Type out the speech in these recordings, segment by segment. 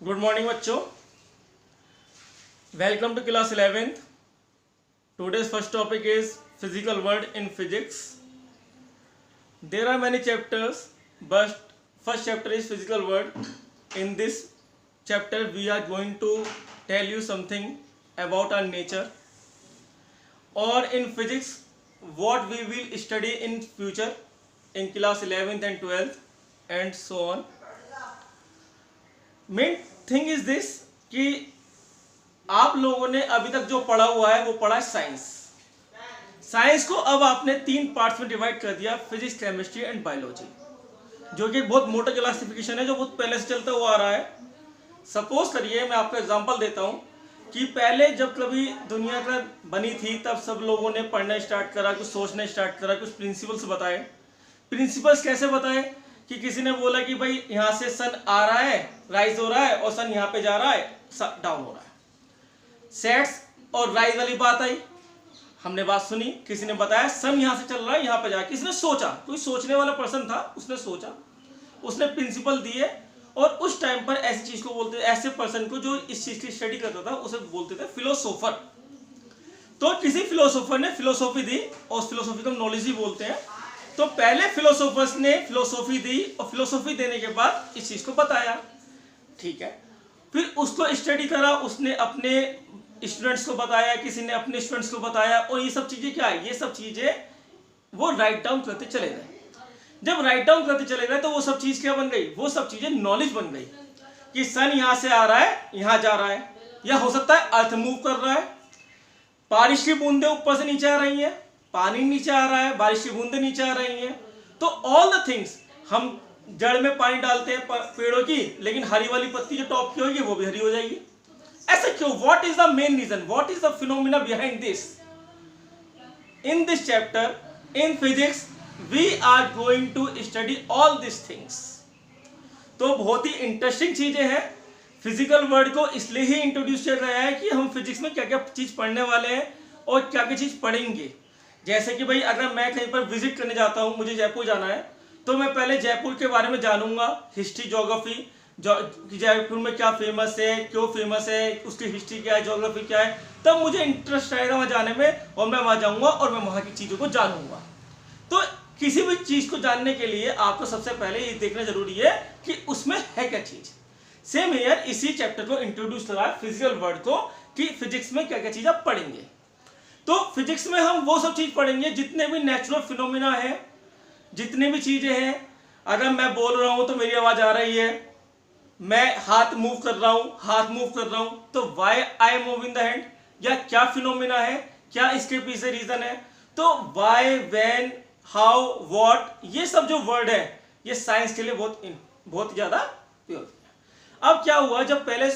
Good morning बच्चों, welcome to class 11th। Today's first topic is physical world in physics. There are many chapters, but first chapter is physical world. In this chapter we are going to tell you something about our nature, or in physics what we will study in future in class 11th and 12th and so on. Main thing is this कि आप लोगों ने अभी तक जो पढ़ा हुआ है वो पढ़ा है साइंस को अब आपने 3 पार्ट्स में डिवाइड कर दिया, फिजिक्स, केमिस्ट्री एंड बायोलॉजी, जो कि एक बहुत मोटा क्लासिफिकेशन है जो बहुत पहले से चलता हुआ आ रहा है। सपोज करिए, मैं आपको एग्जांपल देता हूँ कि पहले जब कभी दुनिया का बनी थी तब सब लोगों ने पढ़ना स्टार्ट करा, कुछ सोचना स्टार्ट करा, कुछ प्रिंसिपल्स बताए। प्रिंसिपल्स कैसे बताए कि किसी ने बोला कि भाई यहाँ से सन आ रहा है, राइज हो रहा है, और सन यहाँ पे जा रहा है, डाउन हो रहा है। सेट्स और राइज वाली बात आई, हमने बात सुनी, किसी ने बताया सन यहाँ से चल रहा है, यहाँ पे जा, किसी ने सोचा, कोई सोचने वाला पर्सन था, उसने सोचा, उसने प्रिंसिपल दिए, और उस टाइम पर ऐसी चीज को बोलते, ऐसे पर्सन को जो इस चीज की स्टडी करता था उसे बोलते थे फिलोसोफर। तो किसी फिलोसोफर ने फिलोसॉफी दी, और उस फिलोसॉफी को नॉलेज ही बोलते हैं। तो पहले फिलोसोफर्स ने फिलोसॉफी दी, और फिलोसॉफी देने के बाद इस चीज को बताया, ठीक है। फिर उसको स्टडी करा, उसने अपने स्टूडेंट्स को बताया, किसी ने अपने स्टूडेंट्स को बताया, और ये सब चीजें क्या है, ये सब चीजें वो राइट डाउन करते चले गए। जब राइट डाउन करते चले गए तो वो सब चीज क्या बन गई, वो सब चीजें नॉलेज बन गई कि सन यहां से आ रहा है, यहां जा रहा है, या हो सकता है अर्थ मूव कर रहा है, बारिश की बूंदे ऊपर से नीचे आ रही है, पानी नीचे आ रहा है, बारिश की बूंदे नीचे आ रही हैं। तो ऑल द थिंग्स, हम जड़ में पानी डालते हैं पेड़ों की, लेकिन हरी वाली पत्ती जो टॉप की होगी वो भी हरी हो जाएगी। ऐसा क्यों? What is the main reason, what is the phenomena behind this? In this chapter in physics we are going to study all this things. तो बहुत ही इंटरेस्टिंग चीजें हैं। फिजिकल वर्ड को इसलिए ही इंट्रोड्यूस किया गया है कि हम फिजिक्स में क्या क्या चीज पढ़ने वाले हैं और क्या क्या चीज पढ़ेंगे। जैसे कि भाई अगर मैं कहीं पर विजिट करने जाता हूँ, मुझे जयपुर जाना है, तो मैं पहले जयपुर के बारे में जानूंगा, हिस्ट्री, ज्योग्राफी, जयपुर में क्या फेमस है, क्यों फेमस है, उसकी हिस्ट्री क्या है, ज्योग्राफी क्या है, तब मुझे इंटरेस्ट आएगा वहाँ जाने में, और मैं वहाँ जाऊँगा और मैं वहाँ की चीज़ों को जानूंगा। तो किसी भी चीज़ को जानने के लिए आपको सबसे पहले ये देखना जरूरी है कि उसमें है क्या चीज़। सेम हियर, इसी चैप्टर को इंट्रोड्यूस करा फिजिकल वर्ड को कि फिजिक्स में क्या क्या चीज़ आप पढ़ेंगे। तो फिजिक्स में हम वो सब चीज पढ़ेंगे जितने भी नेचुरल फिनोमिना है, जितनी भी चीजें हैं। अगर मैं बोल रहा हूं तो मेरी आवाज आ रही है, मैं हाथ मूव कर रहा हूं, हाथ मूव कर रहा हूं, तो why I move in the hand, या क्या फिनोमिना है, क्या इसके पीछे रीजन है। तो व्हाई, व्हेन, हाउ, व्हाट, ये सब जो वर्ड है ये साइंस के लिए बहुत ज्यादा उपयोगी है। अब क्या हुआ, जब पहले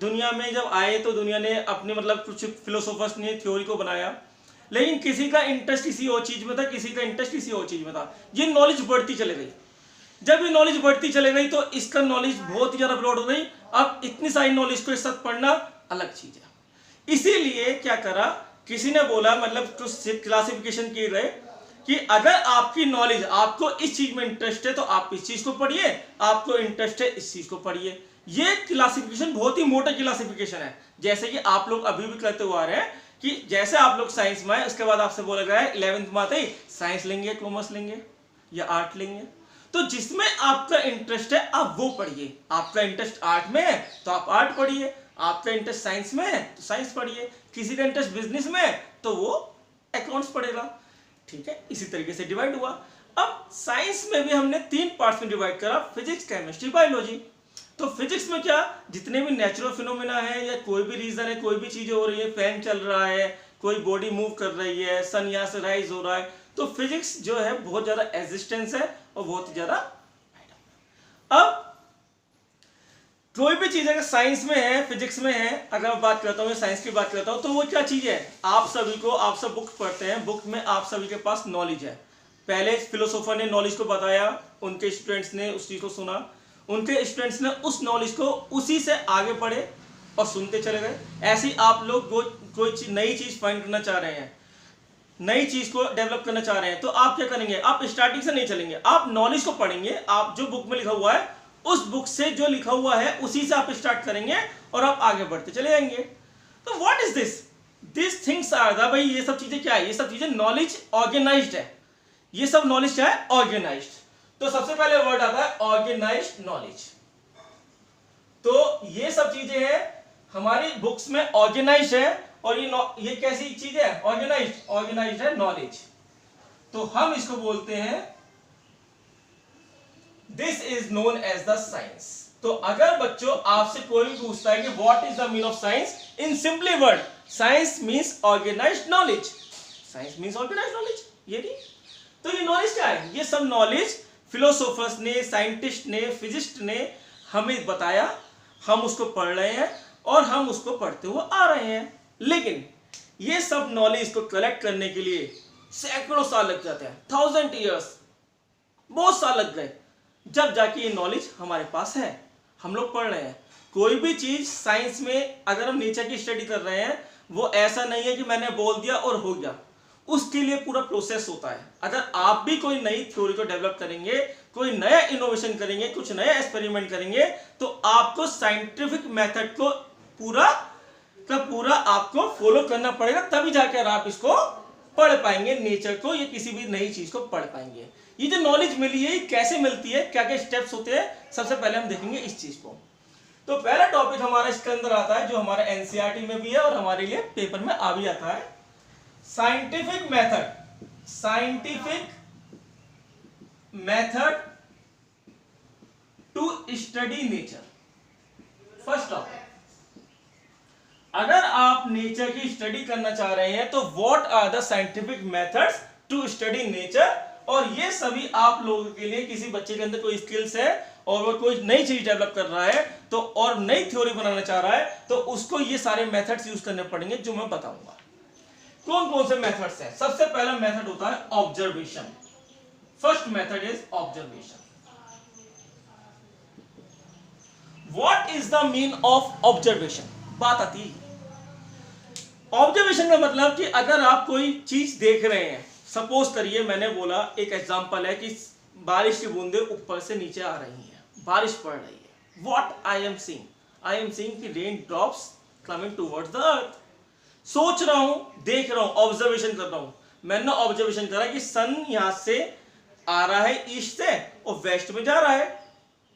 दुनिया में जब आए तो दुनिया ने अपने मतलब कुछ फिलोसोफर्स ने थ्योरी को बनाया, लेकिन किसी का इंटरेस्ट किसी और चीज में था, किसी का इंटरेस्ट किसी और चीज में था। ये नॉलेज बढ़ती चली गई। जब ये नॉलेज बढ़ती चली गई तो इसका नॉलेज बहुत ही ज्यादा ब्रॉड हो गई। अब इतनी सारी नॉलेज को एक साथ पढ़ना अलग चीज है। इसीलिए क्या करा, किसी ने बोला, मतलब कुछ क्लासिफिकेशन किए गए कि अगर आपकी नॉलेज, आपको इस चीज में इंटरेस्ट है तो आप इस चीज को पढ़िए, आपको इंटरेस्ट है इस चीज को पढ़िए। ये क्लासिफिकेशन बहुत ही मोटा क्लासिफिकेशन है। जैसे कि आप लोग अभी भी करते हुए आ रहे हैं कि जैसे आप लोग साइंस में आए, उसके बाद आपसे बोला गया है 11th में आते ही साइंस लेंगे, कॉमर्स लेंगे या आर्ट लेंगे। तो जिसमें आपका इंटरेस्ट है आप वो पढ़िए। आपका इंटरेस्ट आर्ट में है तो आप आर्ट पढ़िए, आपका इंटरेस्ट साइंस में है तो साइंस पढ़िए, किसी का इंटरेस्ट बिजनेस में है तो वो अकाउंट्स पढ़ेगा, ठीक है। इसी तरीके से डिवाइड हुआ। अब साइंस में भी हमने 3 पार्ट्स में डिवाइड करा, फिजिक्स, केमिस्ट्री, बायोलॉजी। तो फिजिक्स में क्या, जितने भी नेचुरल फिनोमिना है या कोई भी रीजन है, कोई भी चीज हो रही है, फैन चल रहा है, कोई बॉडी मूव कर रही है, सन यहाँ से राइज हो रहा है, तो फिजिक्स जो है बहुत ज्यादा एग्जिस्टेंस है और बहुत ज्यादा। अब कोई भी चीज अगर साइंस में है, फिजिक्स में है, अगर मैं बात करता हूँ, साइंस की बात करता हूँ, तो वो क्या चीज है, आप सभी को, आप सब बुक पढ़ते हैं, बुक में आप सभी के पास नॉलेज है। पहले फिलोसोफर ने नॉलेज को बताया, उनके स्टूडेंट्स ने उस चीज को सुना, उनके स्टूडेंट्स ने उस नॉलेज को उसी से आगे पढ़े और सुनते चले गए। ऐसे ही आप लोग कोई नई चीज फाइंड करना चाह रहे हैं, नई चीज को डेवलप करना चाह रहे हैं, तो आप क्या करेंगे, आप स्टार्टिंग से नहीं चलेंगे, आप नॉलेज को पढ़ेंगे, आप जो बुक में लिखा हुआ है उस बुक से जो लिखा हुआ है उसी से आप स्टार्ट करेंगे और आप आगे बढ़ते चले जाएंगे। तो what is this? This things are the, भाई ये सब चीजें क्या है? ये सब चीजें नॉलेज ऑर्गेनाइज्ड है। ये सब नॉलेज क्या है? ऑर्गेनाइज्ड। तो सबसे पहले वर्ड आता है ऑर्गेनाइज्ड नॉलेज। तो ये सब चीजें हैं हमारी बुक्स में ऑर्गेनाइज्ड है, और ये कैसी चीज है? ऑर्गेनाइज्ड है नॉलेज। तो हम इसको बोलते हैं, this is known as the science. तो अगर बच्चों आपसे कोई भी पूछता है कि what is the mean of science, in simply word science means organised knowledge. Science means organised knowledge. ये नहीं, तो ये नॉलेज क्या है? ये सब नॉलेज फिलोसोफर्स ने, साइंटिस्ट ने, फिजिस्ट ने हमें बताया, हम उसको पढ़ रहे हैं और हम उसको पढ़ते हुए आ रहे हैं। लेकिन ये सब नॉलेज को कलेक्ट करने के लिए सैकड़ों साल लग जाते हैं, 1000 years, बहुत साल लग गए, जब जाके ये नॉलेज हमारे पास है, हम लोग पढ़ रहे हैं। कोई भी चीज साइंस में अगर हम नेचर की स्टडी कर रहे हैं, वो ऐसा नहीं है कि मैंने बोल दिया और हो गया, उसके लिए पूरा प्रोसेस होता है। अगर आप भी कोई नई थ्योरी को डेवलप करेंगे, कोई नया इनोवेशन करेंगे, कुछ नया एक्सपेरिमेंट करेंगे, तो आपको साइंटिफिक मेथड को पूरा का पूरा आपको फॉलो करना पड़ेगा, तभी जाकर आप इसको पढ़ पाएंगे, नेचर को या किसी भी नई चीज को पढ़ पाएंगे। ये जो नॉलेज मिली है, ये कैसे मिलती है, क्या क्या स्टेप्स होते हैं, सबसे पहले हम देखेंगे इस चीज को। तो पहला टॉपिक हमारा इसके अंदर आता है, जो हमारा एनसीईआरटी में भी है और हमारे लिए पेपर में आ भी आता है, scientific method. Scientific method to study nature. First topic, अगर आप नेचर की स्टडी करना चाह रहे हैं तो what are the scientific methods to study nature. और ये सभी आप लोगों के लिए, किसी बच्चे के अंदर कोई स्किल्स है और वो कोई नई चीज डेवलप कर रहा है तो, और नई थ्योरी बनाना चाह रहा है, तो उसको ये सारे मेथड्स यूज करने पड़ेंगे जो मैं बताऊंगा। कौन कौन से मेथड्स हैं? सबसे पहला मेथड होता है observation. First method is observation. What is the mean of observation? बात आती है ऑब्जर्वेशन का मतलब कि अगर आप कोई चीज देख रहे हैं, सपोज करिए मैंने बोला, एक एग्जांपल है कि बारिश की बूंदें ऊपर से नीचे आ रही हैं, बारिश पड़ रही है। What I am seeing? I am seeing कि rain drops coming towards the earth. सोच रहा हूं, देख रहा हूं, ऑब्जर्वेशन कर रहा हूं। मैंने ऑब्जर्वेशन करा कि सन यहां से आ रहा है ईस्ट से और वेस्ट में जा रहा है।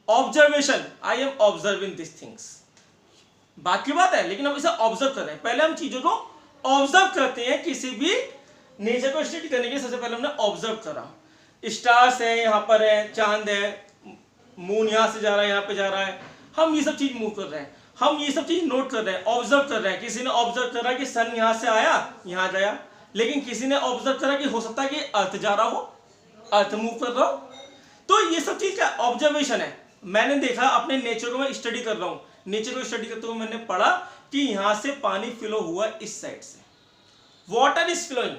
Observation, I am observing this things. बाकी बात है, लेकिन हम इसे ऑब्जर्व कर रहे हैं। पहले हम चीजों को ऑब्जर्व करते हैं। किसी भी नेचर को स्टडी करने के लिए सबसे पहले हमने ऑब्जर्व करा। स्टार्स है, यहाँ पर है, चांद है, मून यहाँ से जा रहा है, यहाँ पे जा रहा है, हम ये सब चीज मूव कर रहे हैं, हम ये सब चीज नोट कर रहे हैं, ऑब्जर्व कर रहे हैं। किसी ने ऑब्जर्व करा कि सन यहाँ से आया, यहाँ गया, लेकिन किसी ने ऑब्जर्व करा कि हो सकता है कि अर्थ जा रहा हो, अर्थ मूव कर रहा हो। तो ये सब चीज क्या ऑब्जर्वेशन है। मैंने देखा, अपने नेचर को मैं स्टडी कर रहा हूँ, नेचर को स्टडी करते हुए मैंने पढ़ा कि यहां से पानी फ्लो हुआ इस साइड से, water is flowing,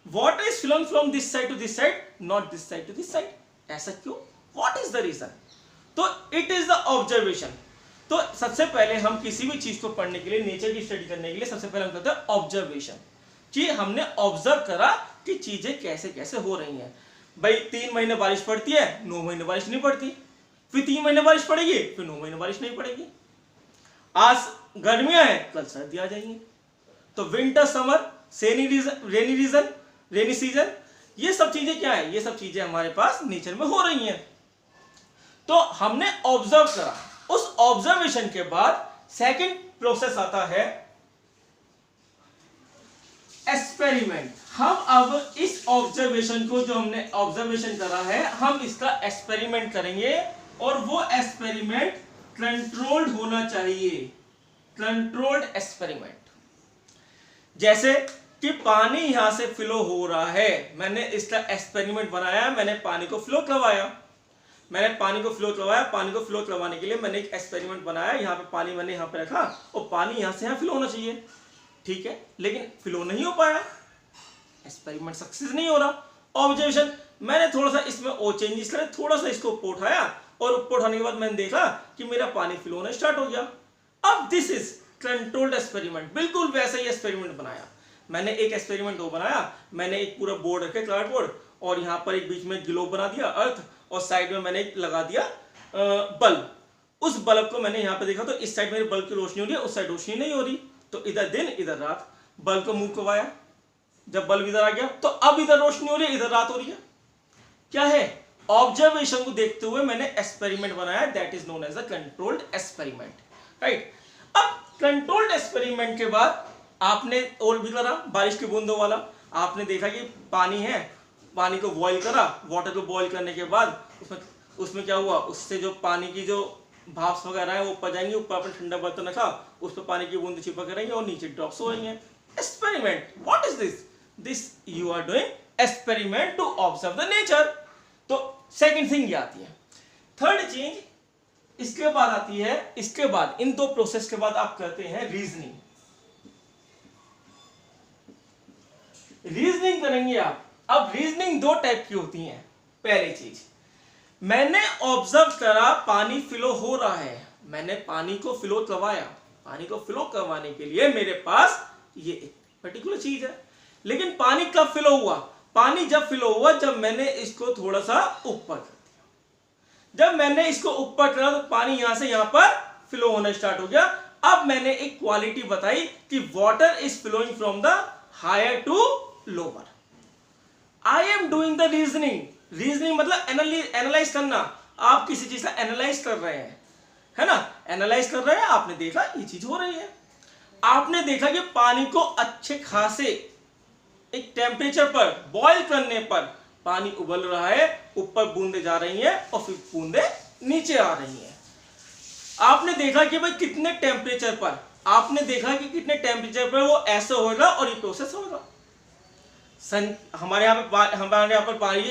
water is flowing from this side to this side, not this side to this side. ऐसा क्यों? What is the reason? तो इट इज द ऑब्जर्वेशन। तो सबसे पहले हम किसी भी चीज को पढ़ने के लिए, नेचर की स्टडी करने के लिए, सबसे पहले हम करते हैं ऑब्जर्वेशन, कि हमने ऑब्जर्व करा कि चीजें कैसे कैसे हो रही हैं। भाई 3 महीने बारिश पड़ती है, 9 महीने बारिश नहीं पड़ती, फिर 3 महीने बारिश पड़ेगी, फिर 9 महीने बारिश नहीं पड़ेगी। आज गर्मियां हैं, कल सर्दी आ जाएंगी। तो विंटर, समर, रेनी सीजन, ये सब चीजें क्या है? ये सब चीजें हमारे पास नेचर में हो रही हैं। तो हमने ऑब्जर्व करा। उस ऑब्जर्वेशन के बाद सेकंड प्रोसेस आता है एक्सपेरिमेंट। हम अब इस ऑब्जर्वेशन को, जो हमने ऑब्जर्वेशन करा है, हम इसका एक्सपेरिमेंट करेंगे, और वो एक्सपेरिमेंट कंट्रोल्ड होना चाहिए। Controlled experiment. जैसे कि पानी यहां से फ्लो हो रहा है, मैंने इसका एक्सपेरिमेंट बनाया, मैंने पानी को फ्लो करवाया, पानी को फ्लो करवाने के लिए मैंने एक एक्सपेरिमेंट बनाया। यहाँ पे पानी मैंने यहाँ पे रखा और पानी यहाँ से यहाँ फ्लो होना चाहिए, ठीक है, लेकिन फ्लो नहीं हो पाया, एक्सपेरिमेंट सक्सेस नहीं हो रहा। ऑब्जर्वेशन, मैंने थोड़ा सा इसमें और चेंजेस करे, थोड़ा सा इसको ऊपर उठाया, और ऊपर उठाने के बाद मैंने देखा कि मेरा पानी फ्लो होना स्टार्ट हो गया। अब दिस इज कंट्रोल्ड एक्सपेरिमेंट। बिल्कुल वैसा ही एक्सपेरिमेंट बनाया मैंने। एक एक्सपेरिमेंट वो बनाया, मैंने एक पूरा बोर्ड रखे, कार्डबोर्ड, और यहाँ पर एक बीच में ग्लोब बना दिया अर्थ, और साइड में मैंने एक लगा दिया बल्ब, उस बल्ब को मैंने यहाँ पे देखा तो इस साइड मेरे बल्ब की रोशनी हो रही है, उस साइड रोशनी नहीं हो रही, तो इधर दिन इधर रात, बल्ब को मूव करवाया, जब बल्ब इधर आ गया तो अब इधर रोशनी हो रही है, इधर रात हो रही है। क्या है? ऑब्जर्वेशन को देखते हुए मैंने एक्सपेरिमेंट बनाया, that is known as a controlled experiment, right. अब कंट्रोल्ड एक्सपेरिमेंट के बाद आपने और भी करा, बारिश की बूंदों वाला, आपने देखा कि पानी है, पानी को बॉईल करा, वाटर को बॉईल करने के बाद उसमें क्या हुआ, उससे जो पानी की जो भाप्स वगैरह है वो ऊपर जाएंगी, ऊपर आपने ठंडा बर्तन रखा, उस पर पानी की बूंद चिपक रहेंगी और नीचे ड्रॉप्स हो रही हैं। Experiment, what is this? This you are doing experiment to observe the nature. तो सेकंड थिंग ये आती है। थर्ड चीज इसके बाद आती है, इसके बाद इन दो प्रोसेस के बाद आप करते हैं रीजनिंग। रीजनिंग करेंगे आप। अब रीजनिंग दो टाइप की होती है। पहली चीज, मैंने ऑब्जर्व करा पानी फ्लो हो रहा है, मैंने पानी को फ्लो करवाया, पानी को फ्लो करवाने के लिए मेरे पास ये एक पर्टिकुलर चीज है। लेकिन पानी कब फ्लो हुआ? पानी जब फ्लो हुआ जब मैंने इसको थोड़ा सा ऊपर कर दिया। जब मैंने इसको ऊपर करा तो पानी यहां से यहां पर फ्लो होना स्टार्ट हो गया। अब मैंने एक क्वालिटी बताई कि water is flowing from the higher to lower. I am doing the reasoning. Reasoning मतलब एनालाइज करना। आप किसी चीज का एनालाइज कर रहे हैं, है ना, एनालाइज कर रहे हैं, आपने देखा ये चीज हो रही है, आपने देखा कि पानी को अच्छे खासे एक टेम्परेचर पर बॉईल करने पर पानी उबल रहा है, ऊपर बूंदे जा रही हैं और फिर बूंदे नीचे आ रही हैं। आपने देखा कि भाई कितने टेम्परेचर पर, आपने देखा कि कितने टेम्परेचर पर वो ऐसे होगा और ये प्रोसेस होगा। हमारे यहाँ पर पानी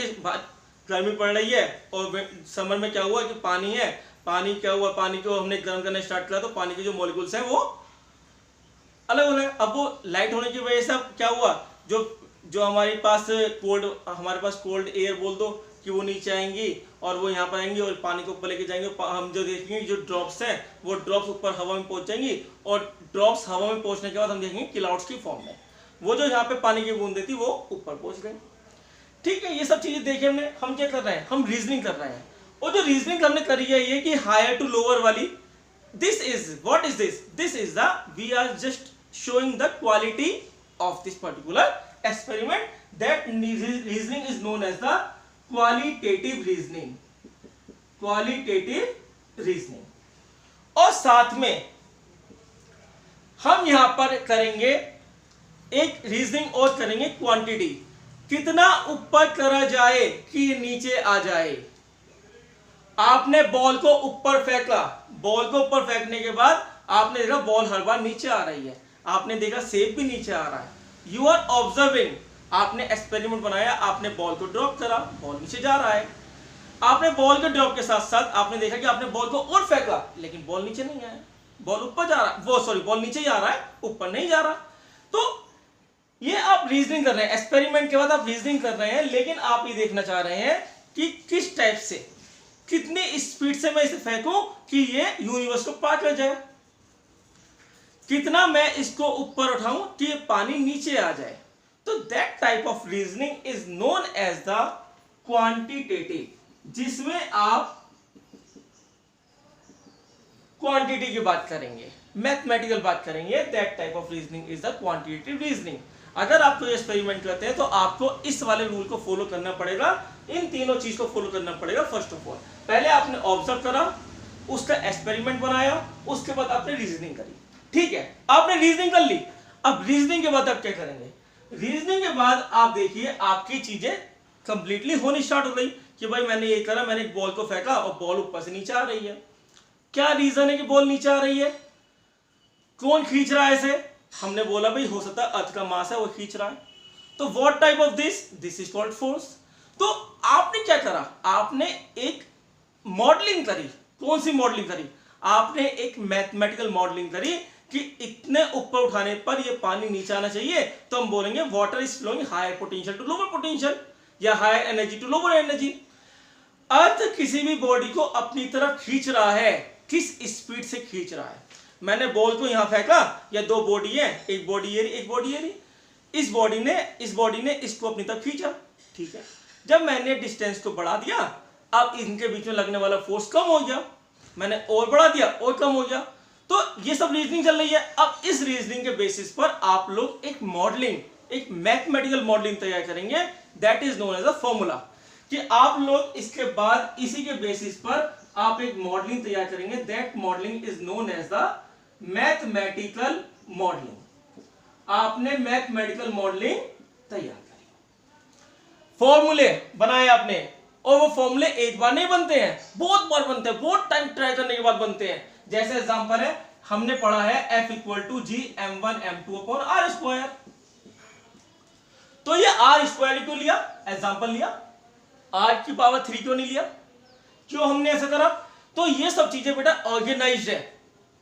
गर्मी पड़ रही है और समर में क्या हुआ कि पानी है, पानी क्या हुआ, पानी को हमने गर्म करना स्टार्ट किया तो पानी के जो मॉलिक्यूल्स हैं वो अलग हो गए। अब वो लाइट होने की वजह से अब क्या हुआ, जो हमारे पास कोल्ड एयर बोल दो कि वो नीचे आएंगी और वो यहाँ पर आएंगी और पानी को ऊपर लेके जाएंगे। हम जो देखेंगे जो ड्रॉप्स हैं वो ड्रॉप्स ऊपर हवा में पहुंच जाएंगी और ड्रॉप्स हवा में पहुंचने के बाद हम देखेंगे क्लाउड्स की फॉर्म में। वो जो यहाँ पे पानी की बूंदें थी वो ऊपर पहुंच गई। ठीक है, ये सब चीजें देखे हमने। हम क्या कर रहे हैं, हम रीजनिंग कर रहे हैं। और जो रीजनिंग हमने करी है ये कि हायर टू लोअर वाली, this is what is this, this is the, we are just showing the quality of this particular experiment. That reasoning is known as the qualitative reasoning. Qualitative reasoning. और साथ में हम यहां पर करेंगे एक reasoning और करेंगे क्वांटिटी, कितना ऊपर करा जाए कि ये नीचे आ जाए। आपने बॉल को ऊपर फेंका, बॉल को ऊपर फेंकने के बाद आपने देखा बॉल हर बार नीचे आ रही है, आपने देखा सेब भी नीचे आ रहा है। यू आर ऑब्जर्विंग, आपने एक्सपेरिमेंट बनाया, आपने बॉल को ड्रॉप करा, बॉल नीचे जा रहा है। आपने बॉल के ड्रॉप के साथ साथ आपने देखा कि आपने बॉल को और फेंका लेकिन बॉल नीचे नहीं आया, बॉल ऊपर जा रहा है, वो सॉरी बॉल नीचे ही आ रहा है, ऊपर नहीं जा रहा। तो ये आप रीजनिंग कर रहे हैं, एक्सपेरिमेंट के बाद आप रीजनिंग कर रहे हैं, लेकिन आप ये देखना चाह रहे हैं कि किस टाइप से, कितनी स्पीड से मैं इसे फेंकूं कि ये यूनिवर्स को पार कर जाए, कितना मैं इसको ऊपर उठाऊं कि ये पानी नीचे आ जाए। तो that type of reasoning is known as the quantitative, जिसमें आप क्वांटिटी की बात करेंगे, मैथमेटिकल बात करेंगे। That type of reasoning is the quantitative reasoning. अगर आप कोई एक्सपेरिमेंट करते हैं तो आपको इस वाले रूल को फॉलो करना पड़ेगा, इन तीनों चीज को फॉलो करना पड़ेगा। फर्स्ट ऑफ ऑल, पहले आपने ऑब्जर्व करा, उसका एक्सपेरिमेंट बनाया, उसके बाद आपने रीजनिंग करी। ठीक है, आपने रीजनिंग कर ली। अब रीजनिंग के बाद आप क्या करेंगे, रीजनिंग के बाद आप देखिए आपकी चीजें कंप्लीटली होनी स्टार्ट हो गई कि भाई मैंने ये करा, मैंने एक बॉल को फेंका और बॉल ऊपर से नीचे आ रही है। क्या रीजन है कि बॉल नीचे आ रही है, कौन खींच रहा है इसे? हमने बोला भाई हो सकता है अर्थ का मास है वो खींच रहा है। तो what type of this is called force. तो आपने क्या करा, आपने एक मॉडलिंग करी। कौन सी मॉडलिंग करी? आपने एक मैथमेटिकल मॉडलिंग करी कि इतने ऊपर उठाने पर ये पानी नीचे आना चाहिए, तो हम बोलेंगे water is flowing higher potential to lower potential या higher energy to lower energy. Earth किसी भी बॉडी को अपनी तरफ खींच रहा है, किस स्पीड से खींच रहा है। मैंने बॉल को यहां फेंका, या दो बॉडी है, एक बॉडी ये, एक बॉडी ये, इस बॉडी ने इसको अपनी तरफ खींचा। ठीक है, जब मैंने डिस्टेंस को बढ़ा दिया अब इनके बीच में लगने वाला फोर्स कम हो गया, मैंने और बढ़ा दिया और कम हो गया। तो ये सब रीजनिंग चल रही है। अब इस रीजनिंग के बेसिस पर आप लोग एक मॉडलिंग, एक मैथमेटिकल मॉडलिंग तैयार करेंगे, that is known as a formula. कि आप लोग इसके बाद इसी के बेसिस पर आप एक मॉडलिंग तैयार करेंगे, that modelling is known as the mathematical modelling. आपने मैथमेटिकल मॉडलिंग तैयार करी, फॉर्मूले बनाए आपने, और वो फॉर्मूले एक बार नहीं बनते हैं, बहुत बार बनते हैं, बहुत टाइम ट्राई करने के बाद बनते हैं। जैसे एग्जांपल है, हमने पढ़ा है F = G m1m2/r²। तो ये r² क्यों लिया, एग्जांपल लिया, r³ क्यों नहीं लिया, क्यों हमने ऐसा करा? तो ये सब चीजें बेटा ऑर्गेनाइज्ड है,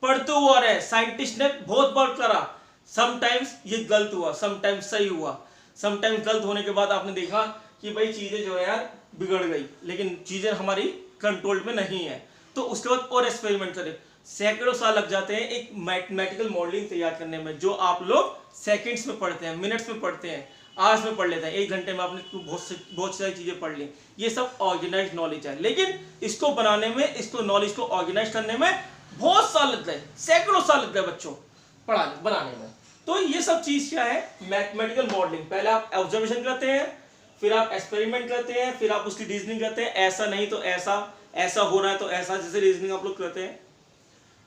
पढ़ते हुआ रहे, साइंटिस्ट ने बहुत बार करा। समटाइम्स ये गलत हुआ, समटाइम्स सही हुआ, समटाइम्स गलत होने के बाद आपने देखा कि भाई चीजें जो है यार बिगड़ गई, लेकिन चीजें हमारी कंट्रोल में नहीं है, तो उसके बाद और एक्सपेरिमेंट करें। सैकड़ों साल लग जाते हैं एक मैथमेटिकल मॉडलिंग तैयार करने में, जो आप लोग सेकंड्स में पढ़ते हैं, मिनट्स में पढ़ते हैं, आवर्स में पढ़ लेते हैं। 1 घंटे में आपने बहुत सारी चीजें पढ़ ली। ये सब ऑर्गेनाइज नॉलेज है, लेकिन इसको बनाने में, इसको नॉलेज को ऑर्गेनाइज करने में बहुत साल लग गए, सैकड़ों साल लग गए बच्चों पढ़ाने बनाने में। तो ये सब चीज क्या है, मैथमेटिकल मॉडलिंग। पहले आप ऑब्जर्वेशन करते हैं, फिर आप एक्सपेरिमेंट करते हैं, फिर आप उसकी रीजनिंग करते हैं, ऐसा नहीं तो ऐसा, ऐसा हो रहा है तो ऐसा, जैसे रीजनिंग आप लोग करते हैं।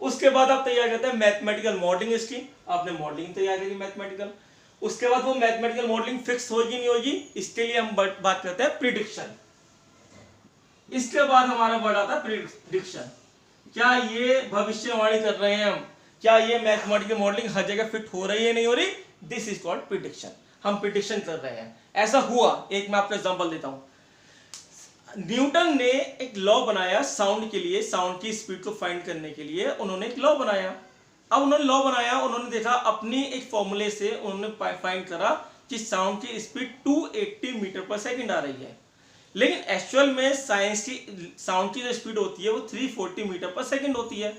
उसके बाद आप तैयार करते हैं मैथमेटिकल मॉडलिंग। इसकी आपने मॉडलिंग तैयार करी मैथमेटिकल। उसके बाद वो मैथमेटिकल मॉडलिंग फिक्स होगी नहीं होगी, इसके लिए हम बात करते हैं प्रिडिक्शन। इसके बाद हमारा वर्ड आता है प्रिडिक्शन। क्या ये भविष्यवाणी कर रहे हैं हम, क्या ये मैथमेटिकल मॉडलिंग हर जगह फिट हो रही है, नहीं हो रही, दिस इज कॉल्ड प्रिडिक्शन। हम प्रिडिक्शन कर रहे हैं, ऐसा हुआ। एक मैं आपको एग्जांपल देता हूं। न्यूटन ने एक लॉ बनाया साउंड के लिए, साउंड की स्पीड को फाइंड करने के लिए उन्होंने एक लॉ बनाया। अब उन्होंने लॉ बनाया, उन्होंने देखा अपनी एक फॉर्मूले से उन्होंने फाइंड करा कि साउंड की स्पीड 280 मीटर पर सेकंड आ रही है, लेकिन एक्चुअल में साइंस की साउंड की जो स्पीड होती है वो 340 मीटर पर सेकंड होती है।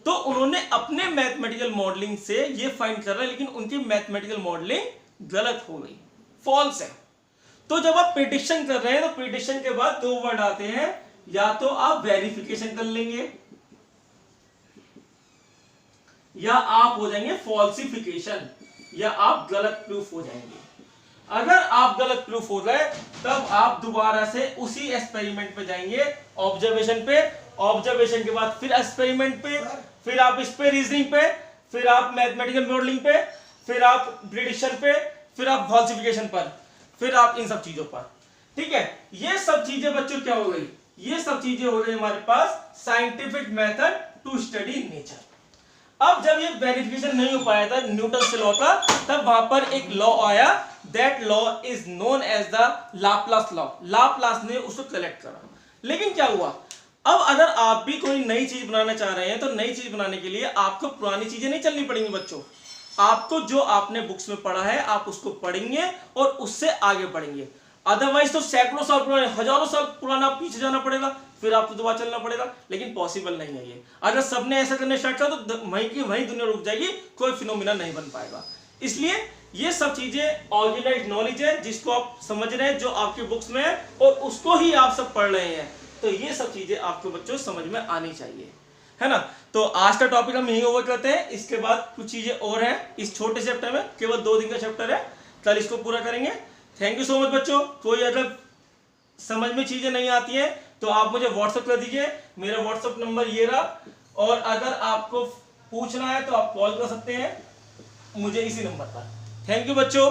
तो उन्होंने अपने मैथमेटिकल मॉडलिंग से ये फाइंड कर रहा है, लेकिन उनकी मैथमेटिकल मॉडलिंग गलत हो गई, फॉल्स है। तो जब आप प्रिडिक्शन कर रहे हैं, तो प्रिडिक्शन के बाद 2 वर्ड आते हैं, या तो आप वेरिफिकेशन कर लेंगे या आप हो जाएंगे फॉल्सिफिकेशन, या आप गलत प्रूफ हो जाएंगे। अगर आप गलत प्रूफ हो गए तब आप दोबारा से उसी एक्सपेरिमेंट पे जाएंगे, ऑब्जर्वेशन पे, ऑब्जर्वेशन के बाद फिर एक्सपेरिमेंट पे, फिर आप इस पे रीजनिंग पे, फिर आप मैथमेटिकल मॉडलिंग पे, फिर आप प्रिडिक्शन पे, फिर आप फॉल्सिफिकेशन पर, फिर आप इन सब चीजों पर। ठीक है, ये सब चीजें बच्चों क्या हो गई, ये सब चीजें हो गई हमारे पास scientific method to study nature. अब जब ये वेरिफिकेशन नहीं हो पाया था न्यूटन से लॉ का, तब वहां पर एक लॉ आया, that law is known as the Laplace law. Laplace ने उसको कलेक्ट करा। लेकिन क्या हुआ, अब अगर आप भी कोई नई चीज बनाना चाह रहे हैं, तो नई चीज बनाने के लिए आपको पुरानी चीजें नहीं चलनी पड़ेंगी बच्चों। आपको जो आपने बुक्स में पढ़ा है आप उसको पढ़ेंगे और उससे आगे बढ़ेंगे। अदरवाइज तो सैकड़ों साल पुराने, हजारों साल पुराना पीछे जाना पड़ेगा, फिर आपको दोबारा चलना पड़ेगा, लेकिन पॉसिबल नहीं है ये। अगर सबने ऐसा करने स्टार्ट किया तो वहीं की वहीं दुनिया रुक जाएगी, कोई फिनोमिना नहीं बन पाएगा। इसलिए ये सब चीजें ऑर्गेनाइज्ड नॉलेज है, जिसको आप समझ रहे हैं, जो आपकी बुक्स में है, और उसको ही आप सब पढ़ रहे हैं। तो ये सब चीजें आपको बच्चों समझ में आनी चाहिए, है ना। तो आज का टॉपिक हम यही ओवर करते हैं। इसके बाद कुछ चीजें और हैं इस छोटे चैप्टर में, केवल 2 दिन का चैप्टर है, कल इसको पूरा करेंगे। थैंक यू सो मच बच्चों। कोई अगर समझ में चीजें नहीं आती है तो आप मुझे व्हाट्सएप कर दीजिए, मेरा व्हाट्सएप नंबर ये रहा, और अगर आपको पूछना है तो आप कॉल कर सकते हैं मुझे इसी नंबर पर। थैंक यू बच्चों।